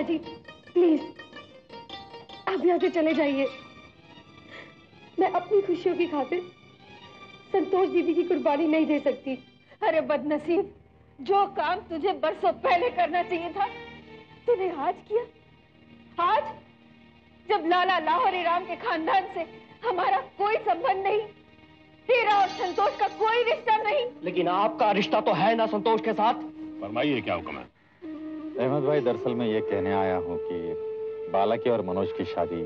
जी please आप यहाँ से चले जाइए। मैं अपनी खुशियों की खातिर संतोष दीदी की कुर्बानी नहीं दे सकती। अरे बदनसीब, जो काम तुझे बरसों पहले करना चाहिए था तूने आज किया। आज जब लाला लाहौरी राम के खानदान से हमारा कोई संबंध नहीं, तेरा और संतोष का कोई रिश्ता नहीं। लेकिन आपका रिश्ता तो है ना संतोष के साथ। फरमाइए क्या हुक्म है? अहमद भाई, दरअसल मैं ये कहने आया हूँ कि बाला की और मनोज की शादी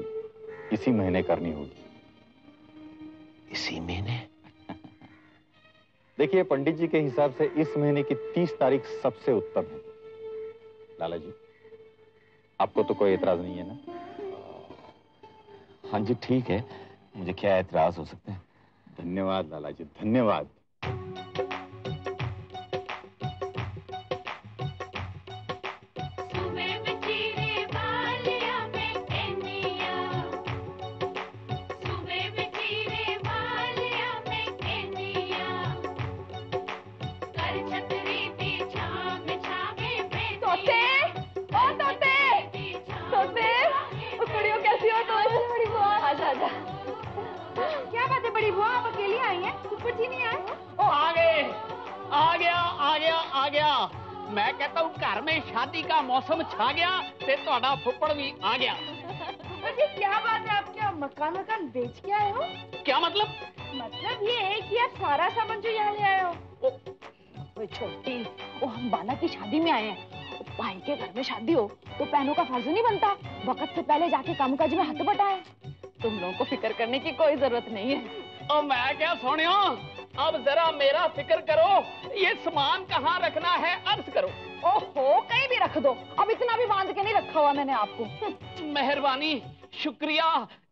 इसी महीने करनी होगी। इसी महीने? देखिए, पंडित जी के हिसाब से इस महीने की 30 तारीख सबसे उत्तम है। लाला जी, आपको तो कोई एतराज नहीं है ना? हाँ जी ठीक है, मुझे क्या एतराज हो सकते हैं। धन्यवाद लाला जी, धन्यवाद। मैं कहता हूँ घर में शादी का मौसम छा गया, ते तोड़ा फुप्पड़ भी आ गया। ये क्या बात है, आप क्या मकान बेच के आए हो? क्या मतलब? मतलब ये है कि आप सारा सामान जो यहाँ ले आए हो। वो छोटी, वो हम बाला की शादी में आए हैं। भाई के घर में शादी हो तो बहनों का फर्ज नहीं बनता वक्त से पहले जाके कामकाज में हाथ बटाए। तुम लोगों को फिक्र करने की कोई जरूरत नहीं है। और मैं क्या सोनियो, अब जरा मेरा फिक्र करो, ये सामान कहाँ रखना है अर्ज करो। ओहो, कहीं भी रख दो, अब इतना भी बांध के नहीं रखा हुआ मैंने आपको। मेहरबानी, शुक्रिया,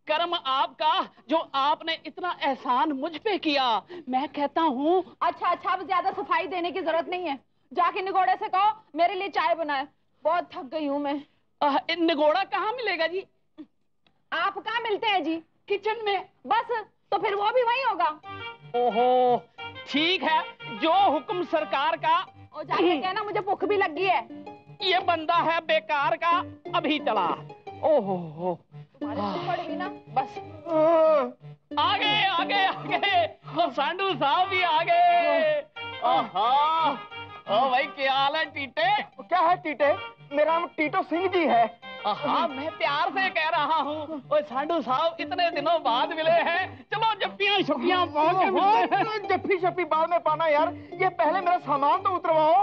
कर्म आपका जो आपने इतना एहसान मुझ पे किया। मैं कहता हूँ अच्छा, अब ज्यादा सफाई देने की जरूरत नहीं है। जाके निगोड़े से कहो मेरे लिए चाय बनाए, बहुत थक गई हूँ मैं। निगोड़ा कहाँ मिलेगा जी? आप कहाँ मिलते हैं जी? किचन में। बस तो फिर वो भी वही होगा। ओहो ठीक है, जो हुक्म सरकार का। और जाके कहना मुझे भूख भी लगी है। ये बंदा है बेकार का, अभी चला। ओहो भी ना, बस आगे आगे आगे, और सांडू साहब भी आ गए। ओ भाई क्या हाल है टीटे? क्या है टीटे? मेरा नाम टीटो सिंह जी है। हाँ मैं प्यार से कह रहा हूँ। ओए सांडू साहब इतने दिनों बाद मिले हैं, चलो जप्पियाँ शप्पियाँ पाओ। जप्पी शप्पी बाद में पाना यार, ये पहले मेरा सामान तो उतरवाओ।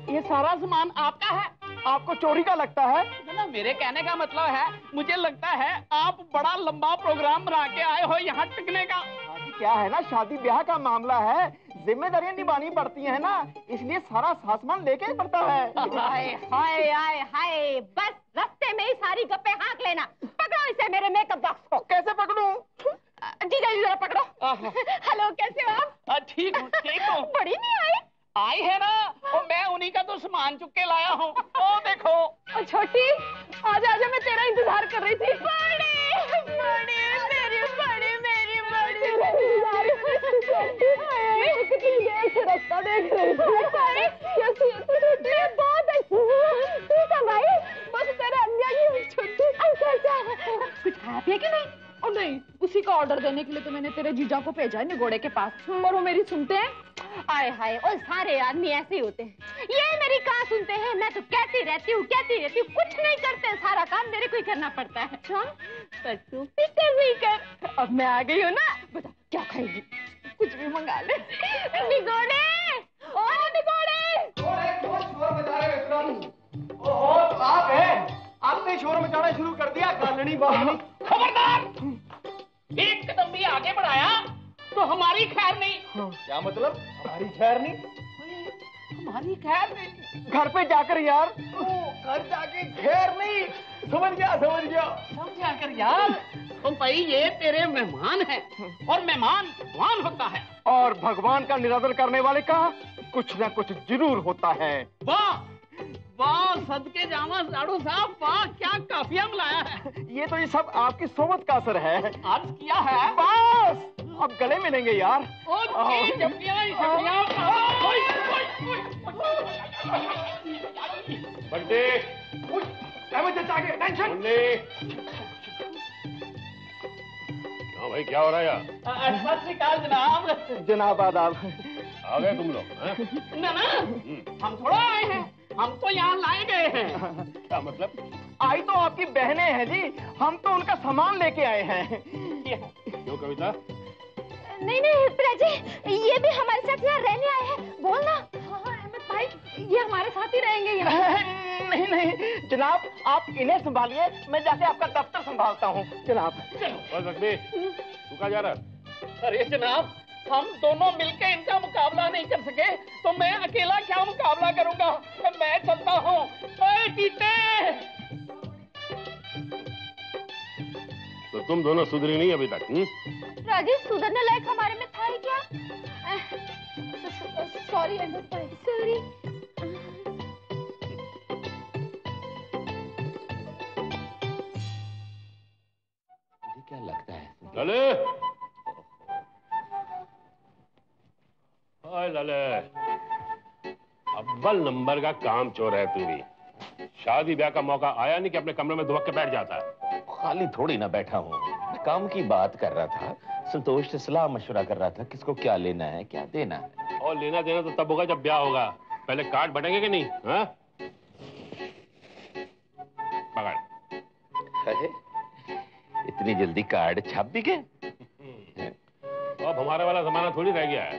ये सारा सामान आपका है? आपको चोरी का लगता है ना? मेरे कहने का मतलब है, मुझे लगता है आप बड़ा लंबा प्रोग्राम बना के आए हो यहाँ टिकने का। क्या है ना, शादी ब्याह का मामला है, जिम्मेदारियां निभानी पड़ती है ना, इसलिए सारा सामान लेके ही पड़ता है। हाय हाय हाय हाय, बस रास्ते में ही सारी गप्पे हाँक लेना। पकड़ो इसे मेरे मेकअप बॉक्स को। कैसे पकड़ूं? जीजा जी जरा पकड़ो। हेलो, कैसे हो आप? ठीक हूँ ठीक हूँ। बड़ी नहीं आई? आई है ना, और मैं उन्हीं का तो सामान चुक के लाया हूँ। ओ देखो। छोटी आजा आजा, मैं तेरा इंतजार कर रही थी। बड़ी बड़ी मेरी बड़ी मेरी बड़ी कितनी देर से रास्ता देख रही थी। कैसी है तू? बहुत अच्छी हूँ। तू कब आई? बस तेरे अम्मिया की छुट्टी। अच्छा कुछ खाया पिया कि नहीं? और नहीं, उसी का ऑर्डर देने के लिए तो मैंने तेरे जीजा जीजा को भेजा है निगोड़े के पास और वो मेरी सुनते हैं। आए हाय, और सारे आदमी ऐसे ही होते हैं। ये मेरी कहाँ सुनते हैं? मैं तो कहती रहती हूँ, कुछ नहीं करते, सारा काम मेरे को ही करना पड़ता है। पर तू फिक्र नहीं कर, अब मैं आ गई हूँ ना। बता क्या खाएगी? कुछ भी मंगा ले। निगोड़े, ओ निगोड़े। ओहो, आप हैं? आपने शोर मचाना शुरू कर दिया। गालनी बालनी। खबरदार! एक कदम भी आगे बढ़ाया तो हमारी खैर नहीं। क्या मतलब? हमारी खैर नहीं? हमारी खैर नहीं। घर पे जाकर यार। घर जाके खैर नहीं। समझ गया। समझा कर यार। तो भाई ये तेरे मेहमान हैं और मेहमान भगवान होता है। और भगवान का निरादर करने वाले का कुछ ना कुछ जरूर होता है। वाह वाह, सदके जामा साड़ू साहब, वाह क्या काफिया मिलाया है। ये सब आपकी सोबत का असर है। अर्ज किया है। बस अब गले मिलेंगे यार। बंटे, टेंशन। हाँ भाई, क्या हो रहा है यार? सत श्री अकाल जनाब। जनाब आदाब। आ गए तुम लोग? ना हम थोड़ा आए हैं, हम तो यहाँ लाए गए हैं। क्या मतलब? आई तो आपकी बहनें हैं जी, हम तो उनका सामान लेके आए हैं। क्यों कविता? नहीं प्रजी, ये भी हमारे साथ यहाँ रहने आए हैं। बोलना। अहमद भाई, ये हमारे साथ ही रहेंगे यहाँ। नहीं जनाब, आप इन्हें संभालिए, मैं जाके आपका दफ्तर संभालता हूँ। जनाब तू कहाँ जा रहा? अरे जनाब, हम दोनों मिलकर इनका मुकाबला नहीं कर सके तो मैं अकेला क्या मुकाबला करूंगा। मैं चलता हूँ। ओए टीटे! तो तुम दोनों सुधरी नहीं अभी तक? राजेश, सुधरने लायक हमारे में था ही क्या? सॉरी अहमद भाई, सॉरी। मुझे क्या लगता है? लले! हाय लले, अव्वल नंबर का काम चोर है तू भी। शादी ब्याह का मौका आया नहीं कि अपने कमरे में दुबक के बैठ जाता है। खाली थोड़ी ना बैठा हूँ, मैं काम की बात कर रहा था। संतोष से सलाह मशवरा कर रहा था, किसको क्या लेना है क्या देना है। और लेना देना तो तब होगा जब ब्याह होगा। पहले कार्ड बटेंगे कि नहीं? हाँ? पकड़। अरे, इतनी जल्दी कार्ड छाप भी गए? अब हमारा वाला जमाना थोड़ी रह गया है।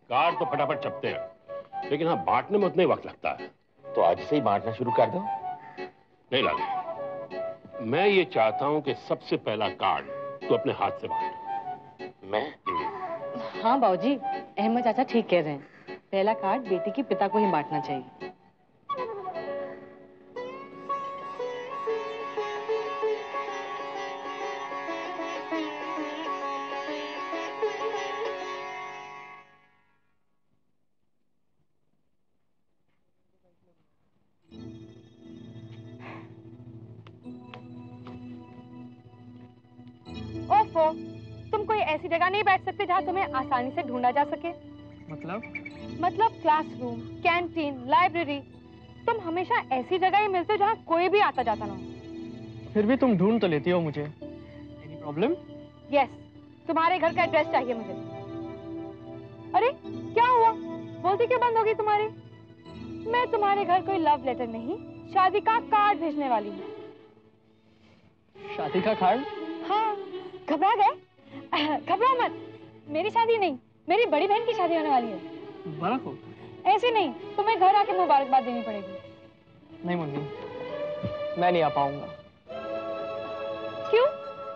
कार्ड तो फटाफट छपते हैं, लेकिन हाँ, बांटने में उतना ही वक्त लगता है। तो आज से ही बांटना शुरू कर दो। नहीं लाले, मैं ये चाहता हूं कि सबसे पहला कार्ड तो अपने हाथ से बांट। मैं? हाँ बाबूजी, अहमद चाचा ठीक कह रहे हैं। पहला कार्ड बेटी के पिता को ही बांटना चाहिए। ओफो, तुम कोई ऐसी जगह नहीं बैठ सकते जहाँ तुम्हें आसानी से ढूंढा जा सके? मतलब क्लासरूम, कैंटीन, लाइब्रेरी। तुम हमेशा ऐसी जगह ही मिलते हो जहाँ कोई भी आता जाता ना हो। फिर भी तुम ढूंढ तो लेती हो मुझे। Any problem? यस, तुम्हारे घर का एड्रेस चाहिए मुझे। अरे क्या हुआ? बोलती क्यों बंद होगी तुम्हारी? मैं तुम्हारे घर कोई लव लेटर नहीं, शादी का कार्ड भेजने वाली हूँ। शादी का कार्ड? हाँ, घबरा गए? घबराओ मत, मेरी शादी नहीं, मेरी बड़ी बहन की शादी होने वाली है। बड़ा हो? ऐसे नहीं, तुम्हें घर आके मुबारकबाद देनी पड़ेगी। नहीं मुन्नी, मैं नहीं आ पाऊंगा। क्यों?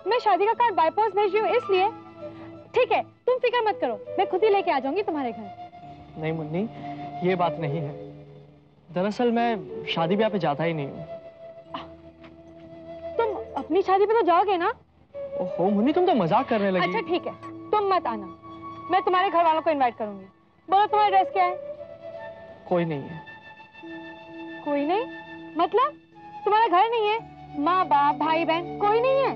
मैं शादी का कार्ड बाय पोस्ट भेज रही हूँ इसलिए। ठीक है, तुम फिक्र मत करो, मैं खुद ही लेके आ जाऊंगी तुम्हारे घर। नहीं मुन्नी, ये बात नहीं है। दरअसल मैं शादी ब्याह पे जाता ही नहीं हूँ। तुम अपनी शादी पे तो जाओगे ना? ओहो मुन्नी, तुम तो मजाक करने लगी। अच्छा ठीक है, तुम मत आना, मैं तुम्हारे घर वालों को इनवाइट करूंगी। बोलो तुम्हारा एड्रेस क्या है? कोई नहीं है। कोई नहीं? मतलब तुम्हारा घर नहीं है? माँ बाप भाई बहन कोई नहीं है?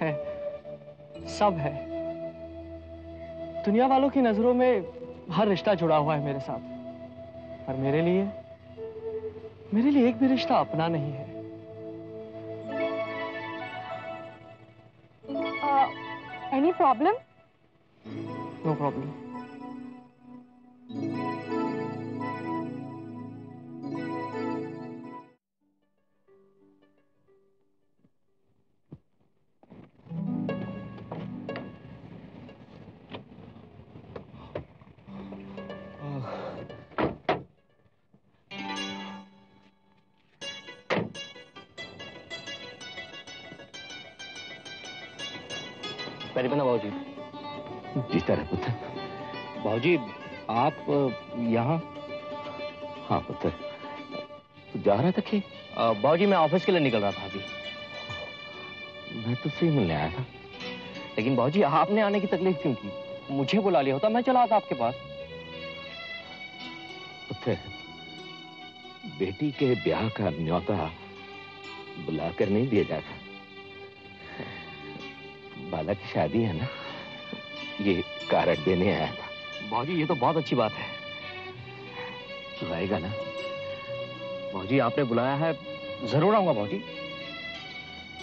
है, सब है। दुनिया वालों की नजरों में हर रिश्ता जुड़ा हुआ है मेरे साथ, पर मेरे लिए एक भी रिश्ता अपना नहीं है। Any problem? No problem. परिपना बाबूजी। जीता रहे पुत्र। बाबूजी आप यहाँ? हाँ पुत्र, तू जा रहा था कि? बाबूजी मैं ऑफिस के लिए निकल रहा था अभी। मैं तुझसे ही मिलने आया था। लेकिन बाबूजी आपने आने की तकलीफ क्यों की? मुझे बुला लिया होता, मैं चला आता आपके पास। पुत्र, बेटी के ब्याह का न्योता बुलाकर नहीं दिया जाता। बाला की शादी है ना, ये कार्ड देने आया था। बाबूजी ये तो बहुत अच्छी बात है। तू आएगा ना? बाबूजी आपने बुलाया है, जरूर आऊंगा बाबूजी।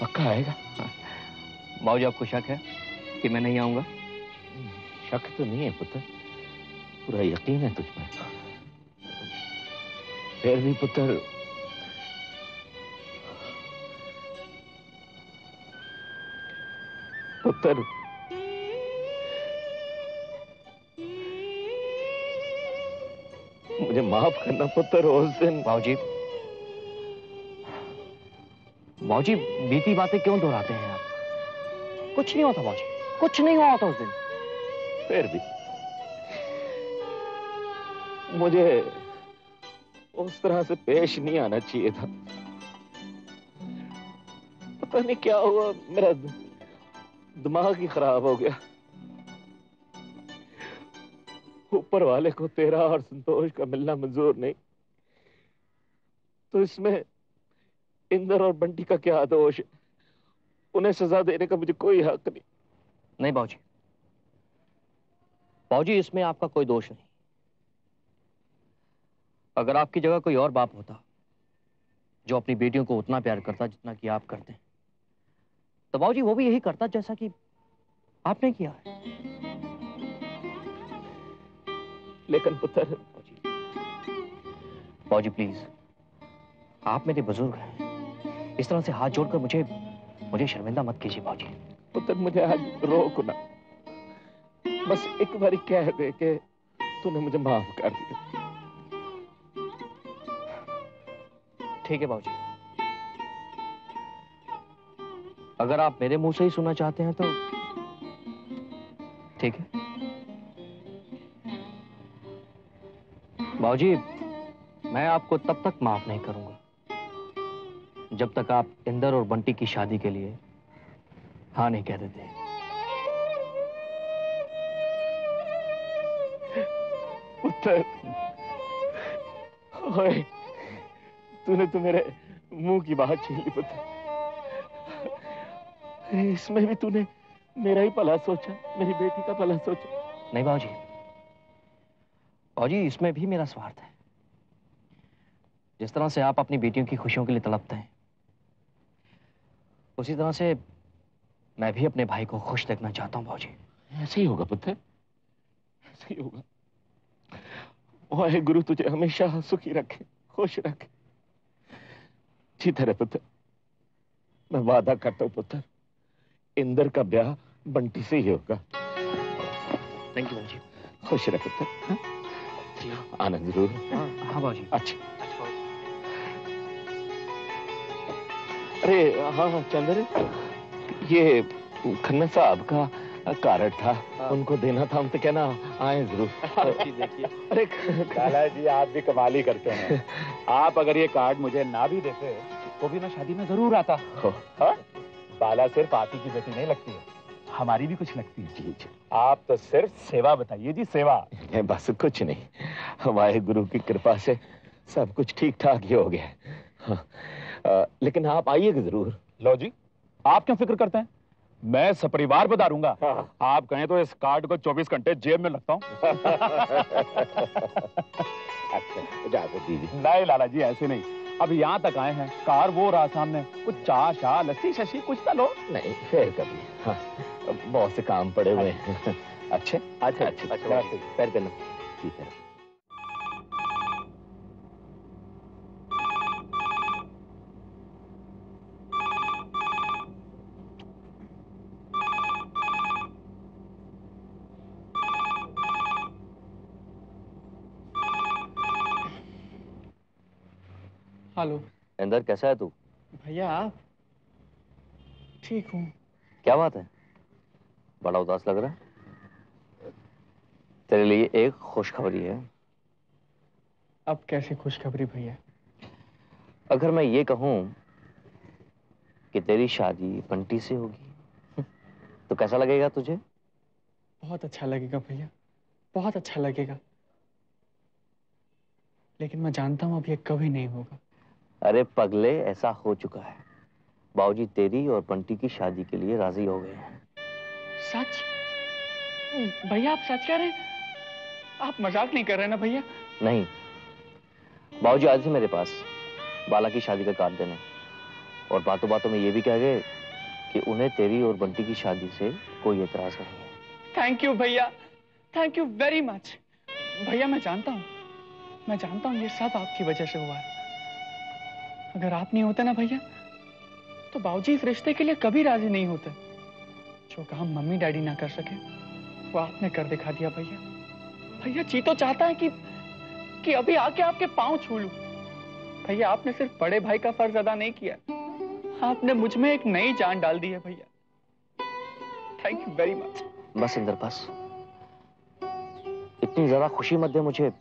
पक्का आएगा? बाबूजी आपको शक है कि मैं नहीं आऊंगा? शक तो नहीं है पुत्र, पूरा यकीन है तुझ पर। फिर भी पुत्र, मुझे माफ करना पुत्र। उस दिन बाबूजी बीती बातें क्यों दोहराते हैं आप? कुछ नहीं होता बाबूजी, कुछ नहीं हुआ होता उस दिन। फिर भी मुझे उस तरह से पेश नहीं आना चाहिए था। पता नहीं क्या हुआ, मेरा दिमाग ही खराब हो गया। ऊपर वाले को तेरा और संतोष का मिलना मंजूर नहीं, तो इसमें इंदर और बंटी का क्या दोष है? उन्हें सजा देने का मुझे कोई हक नहीं। नहीं बाबूजी, बाबूजी इसमें आपका कोई दोष नहीं। अगर आपकी जगह कोई और बाप होता जो अपनी बेटियों को उतना प्यार करता जितना कि आप करते हैं, तो बाबूजी वो भी यही करता जैसा कि आपने किया है। लेकिन पुत्र, बाबूजी प्लीज, आप मेरे बुजुर्ग हैं, इस तरह से हाथ जोड़कर मुझे शर्मिंदा मत कीजिए बाबूजी। पुत्र मुझे आज रोक ना, बस एक बार कह दे कि तूने मुझे माफ कर दिया। ठीक है बाबूजी, अगर आप मेरे मुंह से ही सुनना चाहते हैं तो ठीक है। बाबूजी मैं आपको तब तक माफ नहीं करूंगा जब तक आप इंदर और बंटी की शादी के लिए हाँ नहीं कह देते। पुत्र, ओए, तूने तो मेरे मुंह की बात छीन ली पुत्र। इसमें भी तूने मेरा ही भला सोचा, मेरी बेटी का भला सोचा। नहीं बाबूजी, बाबूजी इसमें भी मेरा स्वार्थ है। जिस तरह से आप अपनी बेटियों की खुशियों के लिए तड़पते हैं, उसी तरह से मैं भी अपने भाई को खुश देखना चाहता हूं बाबूजी। ऐसे ही होगा पुत्र, ऐसे ही होगा। ओए गुरु तुझे हमेशा सुखी रखे, खुश रखे। जीते रहे पुत्र। मैं वादा करता हूं पुत्र, इंदर का ब्याह बंटी से ही होगा। थैंक यू बाबूजी। खुश रहे पुत्र। हाँ? आना जरूर। हाँ बाबूजी। अच्छा। अरे हाँ चंद्र, ये खन्ना साहब का कार्ड था, उनको देना था। हम तो कहना आए जरूर। देखिए, अरे लाला जी आप भी कमाल ही करते हैं। आप अगर ये कार्ड मुझे ना भी देते तो भी मैं शादी में जरूर आता। हाँ? बाला सिर्फ आप ही की बेटी नहीं लगती है, हमारी भी कुछ लगती है। जी जी। आप तो सिर्फ सेवा बताइए जी, सेवा। बस कुछ नहीं, हमारे गुरु की कृपा से सब कुछ ठीक ठाक ही हो गया। हाँ, लेकिन आप आइएगा जरूर। लो जी, आप क्यों फिक्र करते हैं, मैं सपरिवार पधारूंगा। हाँ। आप कहें तो इस कार्ड को 24 घंटे जेब में रखता हूँ। अच्छा इजाजत दीजिए। नहीं लाला जी ऐसे नहीं, अब यहाँ तक आए हैं, कार वो रहा सामने, कुछ चाह शाह लस्सी शशी कुछ तो लो। नहीं फिर कभी। हाँ, बहुत से काम पड़े हुए हैं। अच्छे अच्छा अच्छा अच्छा, पैर करना ठीक है। हेलो इंदर, कैसा है तू? भैया, आप? ठीक हूँ। क्या बात है, बड़ा उदास लग रहा है। तेरे लिए एक खुशखबरी है। अब कैसे खुशखबरी भैया? अगर मैं ये कहूं कि तेरी शादी बंटी से होगी तो कैसा लगेगा तुझे? बहुत अच्छा लगेगा भैया, बहुत अच्छा लगेगा। लेकिन मैं जानता हूँ अब ये कभी नहीं होगा। अरे पगले, ऐसा हो चुका है। बाबूजी तेरी और बंटी की शादी के लिए राजी हो गए हैं। सच? भैया आप सच कह रहे हैं? आप मजाक नहीं कर रहे ना भैया? नहीं, बाबूजी आज ही मेरे पास बाला की शादी का कार्ड देने, और बातों बातों में ये भी कह गए कि उन्हें तेरी और बंटी की शादी से कोई एतराज नहीं है। थैंक यू भैया, थैंक यू वेरी मच। भैया मैं जानता हूँ ये सब आपकी वजह से हुआ है। अगर आप नहीं होते ना भैया, तो बाबूजी इस रिश्ते के लिए कभी राजी नहीं होते। जो काम मम्मी डैडी ना कर सके वो आपने कर दिखा दिया भैया। भैया जी तो चाहता है कि अभी आके आपके पांव छू लूं। भैया आपने सिर्फ बड़े भाई का फर्ज अदा नहीं किया, आपने मुझ में एक नई जान डाल दी है भैया। Thank you very much. बस इंदर बस, इतनी ज्यादा खुशी मत दे मुझे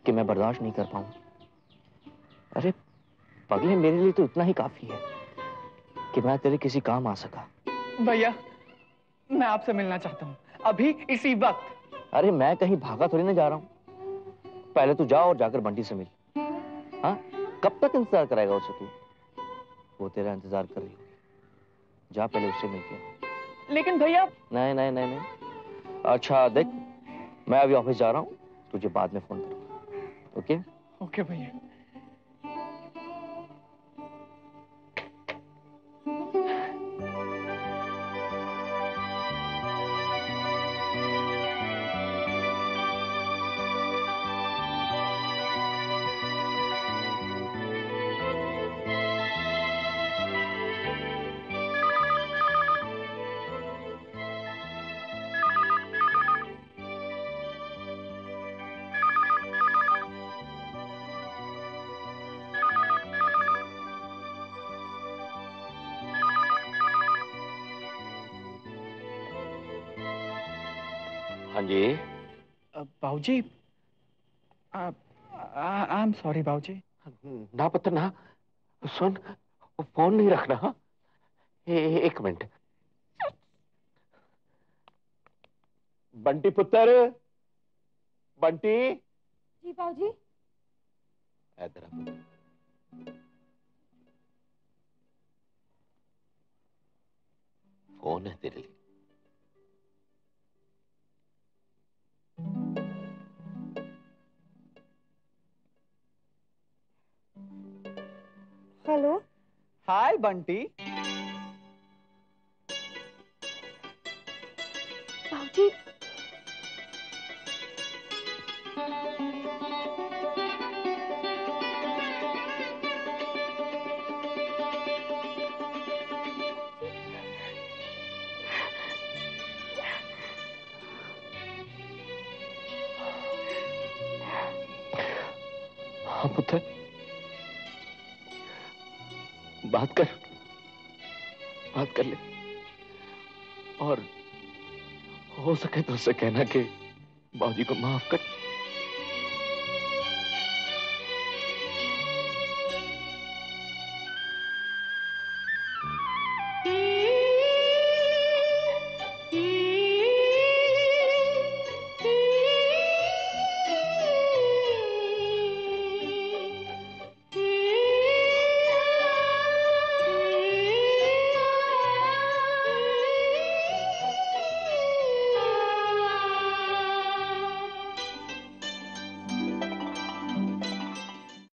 कि मैं बर्दाश्त नहीं कर पाऊं। अरे पगले, मेरे लिए तो इतना ही काफी है कि मैं तेरे किसी काम आ सका। भैया मैं आपसे मिलना चाहता हूँ अभी इसी वक्त। अरे मैं कहीं भागा थोड़ी ना जा रहा हूं। पहले तू जा और जाकर बंटी से मिल। हाँ, कब तक इंतजार कराएगा उसे तू? वो तेरा इंतजार कर रही होगी। जा पहले उससे मिल के। लेकिन भैया। नहीं नहीं नहीं नहीं। अच्छा देख, मैं अभी ऑफिस जा रहा हूँ, तुझे बाद में फोन करूंगा। ओके? ओके भैया। हाँ जी। बाबूजी, आई एम सॉरी बाबूजी। ना पुत्र ना, सुन, फोन नहीं रखना। हाँ? एक मिनट। बंटी पुत्र, बंटी। जी बाबूजी। इधर आ पुत्र। फोन है तेरे लिए। हेलो। हाय बंटी। बाबूजी। हाँ पुत्र, बात कर ले, और हो सके तो उससे कहना कि बाबूजी को माफ कर।